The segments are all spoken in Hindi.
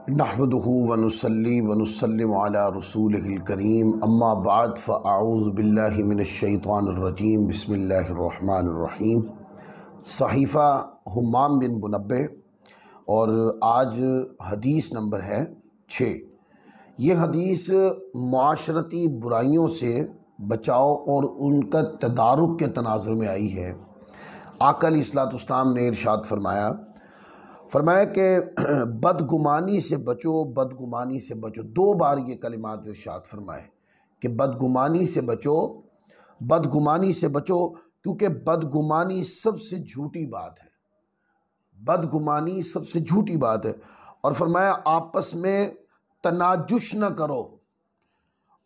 नहमदुहु व नुसल्ली व नुसल्लिम अला रसूलिहिल करीम अम्मा बाद फ़अऊज़ु बिल्लाहि मिनश्शैतानिर रजीम बिस्मिल्लाहिर रहमानिर रहीम। सहीफ़ा हुम्माम बिन मुनब्बे और आज हदीस नंबर है 6। ये हदीस माशरती बुराइयों से बचाव और उनका तदारुक के तनाज़ुर में आई है। आका अलैहिस्सलातु वस्सलाम ने इरशाद फरमाया कि बदगुमानी से बचो, बदगुमानी से बचो। 2 बार ये कलिमात इरशाद फरमाए कि बदगुमानी से बचो, बदगुमानी से बचो, क्योंकि बदगुमानी सबसे झूठी बात है। बदगुमानी सबसे झूठी बात है। और फरमाया आपस में तनाजुश न करो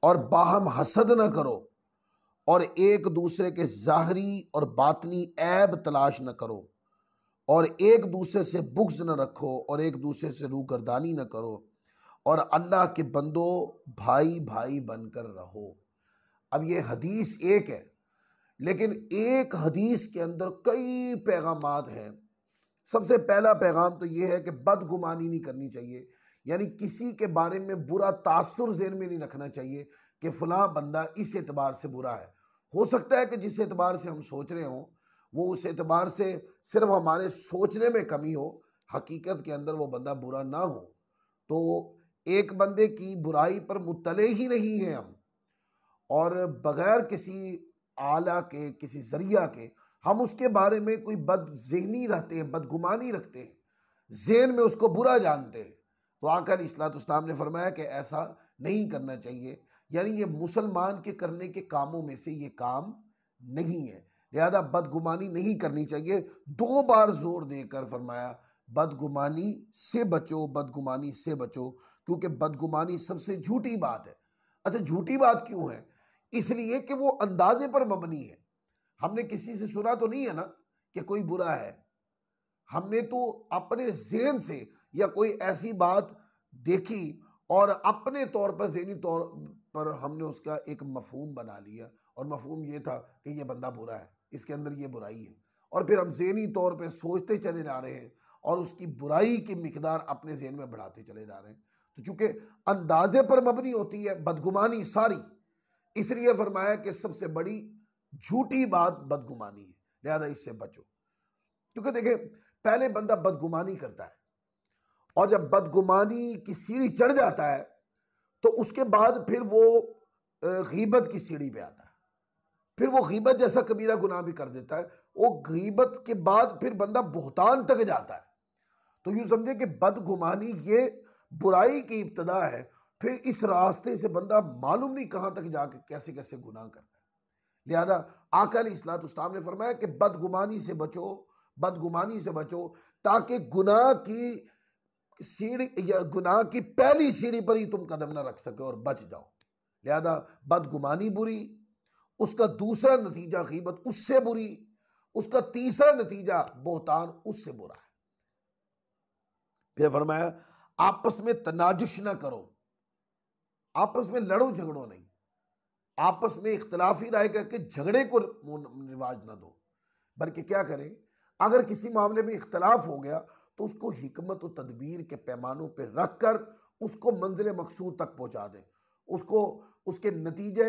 और बाहम हसद न करो और एक दूसरे के ज़ाहरी और बातनी ऐब तलाश न करो और एक दूसरे से बुग़्ज़ न रखो और एक दूसरे से रूगर्दानी न करो और अल्लाह के बंदो भाई भाई बनकर रहो। अब ये हदीस एक है, लेकिन एक हदीस के अंदर कई पैगामात हैं। सबसे पहला पैगाम तो ये है कि बदगुमानी नहीं करनी चाहिए, यानी किसी के बारे में बुरा तासुर ज़हन में नहीं रखना चाहिए कि फ़लाँ बंदा इस एतबार से बुरा है। हो सकता है कि जिस एतबार से हम सोच रहे हों वो उस एतबार से सिर्फ हमारे सोचने में कमी हो, हकीकत के अंदर वो बंदा बुरा ना हो। तो एक बंदे की बुराई पर मुत्तले ही नहीं हैं हम, और बग़ैर किसी आला के, किसी ज़रिया के हम उसके बारे में कोई बदज़हनी रखते हैं, बदगुमानी रखते हैं, ज़हन में उसको बुरा जानते हैं। तो आका अलैहिस्सलाम ने फरमाया कि ऐसा नहीं करना चाहिए, यानी ये मुसलमान के करने के कामों में से ये काम नहीं है, लिहाजा बदगुमानी नहीं करनी चाहिए। 2 बार जोर देकर फरमाया बदगुमानी से बचो, बदगुमानी से बचो, क्योंकि बदगुमानी सबसे झूठी बात है। अच्छा, झूठी बात क्यों है? इसलिए कि वो अंदाजे पर मबनी है। हमने किसी से सुना तो नहीं है ना कि कोई बुरा है, हमने तो अपने ज़हन से या कोई ऐसी बात देखी और अपने तौर पर, ज़हनी तौर पर हमने उसका एक मफ़हूम बना लिया, और मफ़हूम ये था कि ये बंदा बुरा है, इसके अंदर ये बुराई है, और फिर हम ज़हनी तौर पे सोचते चले जा रहे हैं और उसकी बुराई की मिकदार अपने ज़हन में बढ़ाते चले जा रहे हैं। तो चूँकि अंदाजे पर मबनी होती है बदगुमानी सारी, इसलिए फरमाया कि सबसे बड़ी झूठी बात बदगुमानी है, लिहाजा इससे बचो। क्योंकि देखिए, पहले बंदा बदगुमानी करता है और जब बदगुमानी की सीढ़ी चढ़ जाता है तो उसके बाद फिर वो गीबत की सीढ़ी पे आता है, फिर वो गीबत जैसा कबीरा गुनाह भी कर देता है। वो गीबत के बाद फिर बंदा बुहतान तक जाता है। तो यूँ समझे कि बदगुमानी ये बुराई की इब्तदा है, फिर इस रास्ते से बंदा मालूम नहीं कहाँ तक जाके कैसे कैसे गुनाह करता है। लिहाजा आका अलैहिस्सलाम ने फरमाया कि बदगुमानी से बचो, बदगुमानी से बचो, ताकि गुनाह की सीढ़ी या गुनाह की पहली सीढ़ी पर ही तुम कदम ना रख सके और बच जाओ। लिहाजा बदगुमानी बुरी, उसका दूसरा नतीजा गीबत उससे बुरी, उसका तीसरा नतीजा बोहतान उससे बुरा है। फिर फरमाया आपस में तनाजुश ना करो, आपस में लड़ो झगड़ो नहीं, आपस में इख्तलाफी राय करके झगड़े को रिवाज ना दो, बल्कि क्या करें, अगर किसी मामले में इख्तलाफ हो गया तो उसको हिकमत और तदबीर के पैमानों पर रख कर उसको मंजिल मकसूद तक पहुंचा दें, उसको उसके नतीजे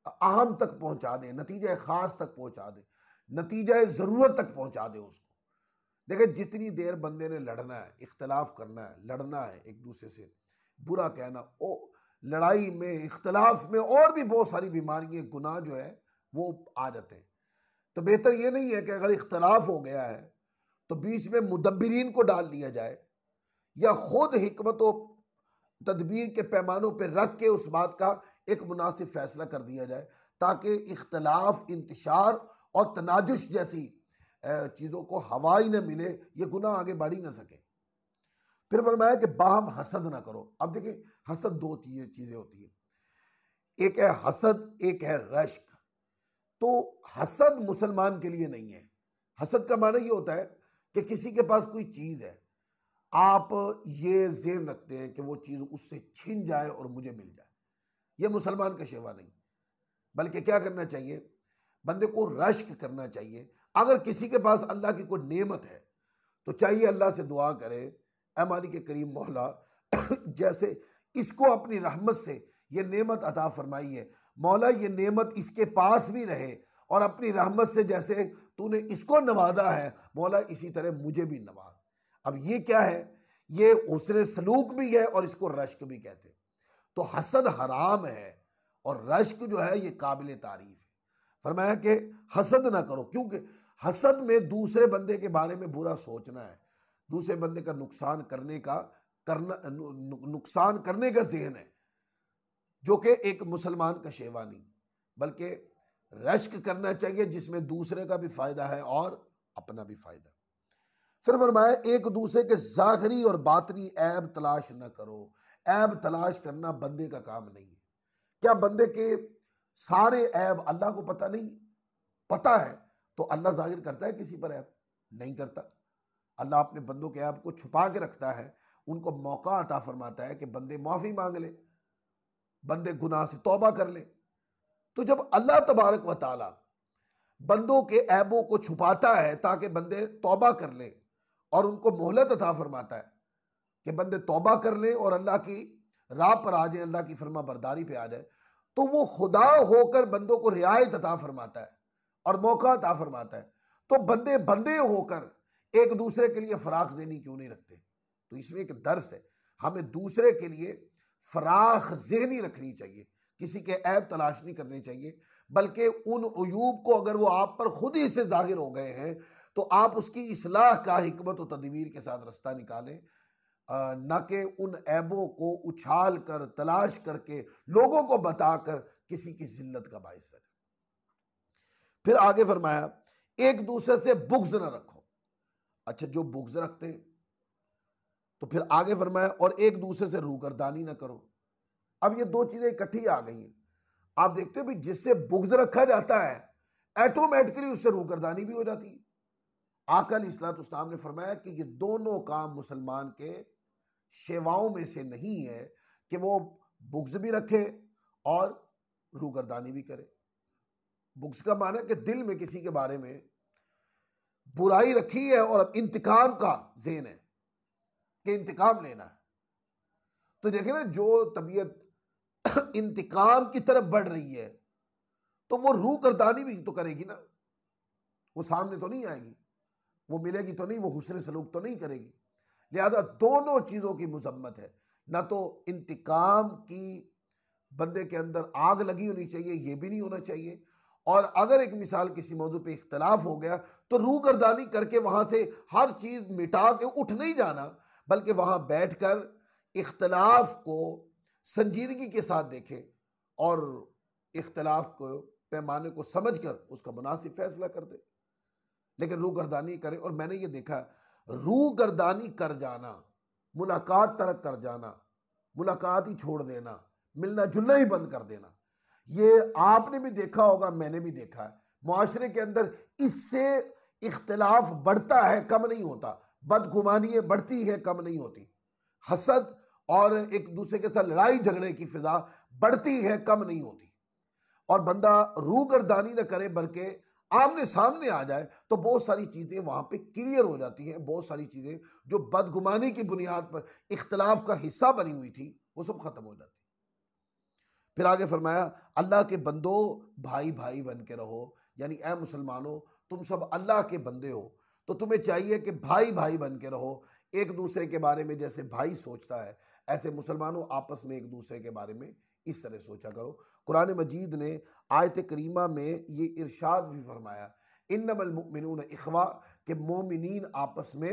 अहम तक पहुंचा दें, नतीजे ख़ास तक पहुंचा दें, नतीजे ज़रूरत तक पहुंचा दें उसको। देखिए, जितनी देर बंदे ने लड़ना है, इख्तलाफ करना है, लड़ना है, एक दूसरे से बुरा कहना, ओ लड़ाई में, इख्तलाफ में और भी बहुत सारी बीमारियाँ, गुनाह जो है वो आ जाते हैं। तो बेहतर ये नहीं है कि अगर इख्तलाफ हो गया है तो बीच में मुदब्बिरीन को डाल लिया जाए या खुद हिकमत व तदबीर के पैमानों पर रख के उस बात का एक मुनासिब फैसला कर दिया जाए, ताकि इख्तलाफ, इंतशार और तनाजुश जैसी चीज़ों को हवा ही न मिले, ये गुनाह आगे बढ़ ही ना सके। फिर फरमाया कि बाहम हसद ना करो। अब देखिए, हसद 2 चीज़ें होती हैं, एक है हसद, एक है रश्क। तो हसद मुसलमान के लिए नहीं है। हसद का माना ये होता है कि किसी के पास कोई चीज़ है, आप ये ज़हन रखते हैं कि वो चीज़ उससे छिन जाए और मुझे मिल जाए। ये मुसलमान का शेवा नहीं, बल्कि क्या करना चाहिए, बंदे को रश्क करना चाहिए। अगर किसी के पास अल्लाह की कोई नेमत है तो चाहिए अल्लाह से दुआ करे, ऐ मालिक करीम मौला, जैसे इसको अपनी रहमत से ये नेमत अता फरमाई है, मौला ये नेमत इसके पास भी रहे, और अपनी रहमत से जैसे तूने इसको नवाजा है मौला इसी तरह मुझे भी नवाज। अब ये क्या है, ये हुस्न सलूक भी है और इसको रश्क भी कहते हैं। तो हसद हराम है और रश्क जो है ये काबिल तारीफ है। फरमाया कि हसद ना करो, क्योंकि हसद में दूसरे बंदे के बारे में बुरा सोचना है, दूसरे बंदे का नुकसान करने का नुकसान करने का ज़हन है, जो कि एक मुसलमान का शेवा नहीं, बल्कि रश्क करना चाहिए जिसमें दूसरे का भी फायदा है और अपना भी फायदा। फिर फरमाया एक दूसरे के ज़ाहिरी और बातनी ऐब तलाश न करो। ऐब तलाश करना बंदे का काम नहीं है। क्या बंदे के सारे ऐब अल्लाह को पता नहीं? पता है तो अल्लाह जाहिर करता है किसी पर ऐब? नहीं करता। अल्लाह अपने बंदों के ऐब को छुपा के रखता है, उनको मौका अता फरमाता है कि बंदे माफ़ी मांग ले, बंदे गुनाह से तौबा कर ले। तो जब अल्लाह तबारक व तआला बंदों के ऐबों को छुपाता है ताकि बंदे तौबा कर ले और उनको मोहलत अता फरमाता है कि बंदे तौबा कर ले और अल्लाह की राह पर आ जाए, अल्लाह की फरमा बरदारी पे आ जाए, तो वो खुदा होकर बंदों को रियायत अता फरमाता है और मौका अता फरमाता है। तो बंदे बंदे होकर एक दूसरे के लिए फराख ज़हनी क्यों नहीं रखते? तो इसमें एक दर्स है, हमें दूसरे के लिए फराख ज़हनी रखनी चाहिए, किसी के ऐब तलाश नहीं करने चाहिए, बल्कि उन अयूब को अगर वो आप पर खुद ही से जाहिर हो गए हैं तो आप उसकी इस्लाह का हिकमत और तदबीर के साथ रास्ता निकालें, न कि उन ऐबों को उछाल कर तलाश करके लोगों को बताकर किसी की जिल्लत का बाइस बने। फिर आगे फरमाया एक दूसरे से बुग़्ज़ न रखो। अच्छा, जो बुग़्ज़ रखते हैं तो फिर आगे फरमाया और एक दूसरे से रूगर्दानी न करो। अब ये दो चीजें इकट्ठी आ गई हैं। आप देखते हैं भी जिससे बुग़्ज़ रखा जाता है ऑटोमेटिकली उससे रूगर्दानी भी हो जाती है। आका अलैहिस्सलाम ने फरमाया कि ये दोनों काम मुसलमान के शेवाओं में से नहीं है कि वो बुग़्ज़ भी रखे और रूगर्दानी भी करे। बुग़्ज़ का माना कि दिल में किसी के बारे में बुराई रखी है और अब इंतकाम का ज़हन है कि इंतकाम लेना है। तो देखें ना, जो तबीयत इंतकाम की तरफ बढ़ रही है तो वो रूगर्दानी भी तो करेगी ना, वो सामने तो नहीं आएगी, वो मिलेगी तो नहीं, वो हुस्न सलूक तो नहीं करेगी। लिहाजा दोनों चीज़ों की मुजम्मत है, ना तो इंतकाम की बंदे के अंदर आग लगी होनी चाहिए, ये भी नहीं होना चाहिए, और अगर एक मिसाल किसी मौजू पे इख्तलाफ हो गया तो रूगर्दानी करके वहाँ से हर चीज़ मिटा के उठ नहीं जाना, बल्कि वहाँ बैठ कर इख्तलाफ को संजीदगी के साथ देखें और इख्तलाफ को पैमाने को समझ कर उसका मुनासिब फैसला कर दे, लेकिन रूगर्दानी करे। और मैंने ये देखा, रूगर्दानी कर जाना, मुलाकात तरक कर जाना, मुलाकात ही छोड़ देना, मिलना जुलना ही बंद कर देना, ये आपने भी देखा होगा, मैंने भी देखा है। मुआशरे के अंदर इससे इख्तलाफ बढ़ता है, कम नहीं होता। बदगुमानी बढ़ती है, कम नहीं होती। हसद और एक दूसरे के साथ लड़ाई झगड़े की फिजा बढ़ती है, कम नहीं होती। और बंदा रूगर्दानी न करे बल्कि आमने सामने आ जाए तो बहुत सारी चीज़ें वहाँ पे क्लियर हो जाती हैं। बहुत सारी चीज़ें जो बदगुमानी की बुनियाद पर इख्तलाफ का हिस्सा बनी हुई थी वो सब ख़त्म हो जाती। फिर आगे फरमाया अल्लाह के बंदो भाई भाई बन के रहो, यानी ऐ मुसलमानों तुम सब अल्लाह के बंदे हो तो तुम्हें चाहिए कि भाई भाई बन के रहो। एक दूसरे के बारे में जैसे भाई सोचता है ऐसे मुसलमानों आपस में एक दूसरे के बारे में इस तरह सोचा करो। कुरान मजीद ने आयत करीमा में ये इरशाद भी फरमाया इन्नमल मुमिनून इख्वा, के मोमिनीन आपस में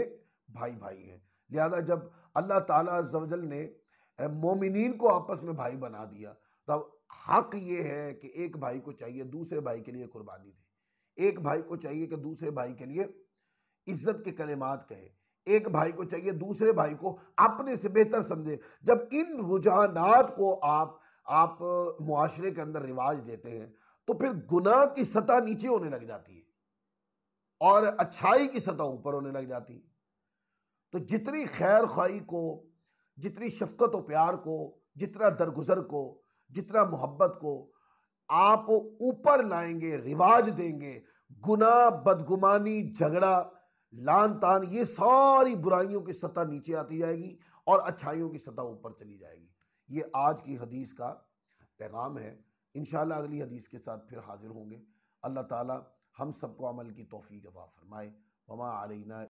भाई भाई हैं। लिहाजा जब अल्लाह ताला अज़्ज़ व जल ने मोमिनीन को आपस में भाई बना दिया तब हक ये है कि एक भाई को चाहिए दूसरे भाई के लिए कुर्बानी दे, एक भाई को चाहिए कि दूसरे भाई के लिए इज्जत के कलिमात कहे, एक भाई को चाहिए दूसरे भाई को अपने से बेहतर समझे। जब इन रुझानात को आप मुआशरे के अंदर रिवाज देते हैं तो फिर गुनाह की सतह नीचे होने लग जाती है और अच्छाई की सतह ऊपर होने लग जाती है। तो जितनी खैर खाई को, जितनी शफकत और प्यार को, जितना दरगुजर को, जितना मोहब्बत को आप ऊपर लाएंगे, रिवाज देंगे, गुनाह, बदगुमानी, झगड़ा, लान तान, ये सारी बुराइयों की सतह नीचे आती जाएगी और अच्छाइयों की सतह ऊपर चली जाएगी। ये आज की हदीस का पैगाम है। इंशाअल्लाह अगली हदीस के साथ फिर हाजिर होंगे। अल्लाह ताला हम सबको अमल की तौफीक अता फरमाए। वमा अलैना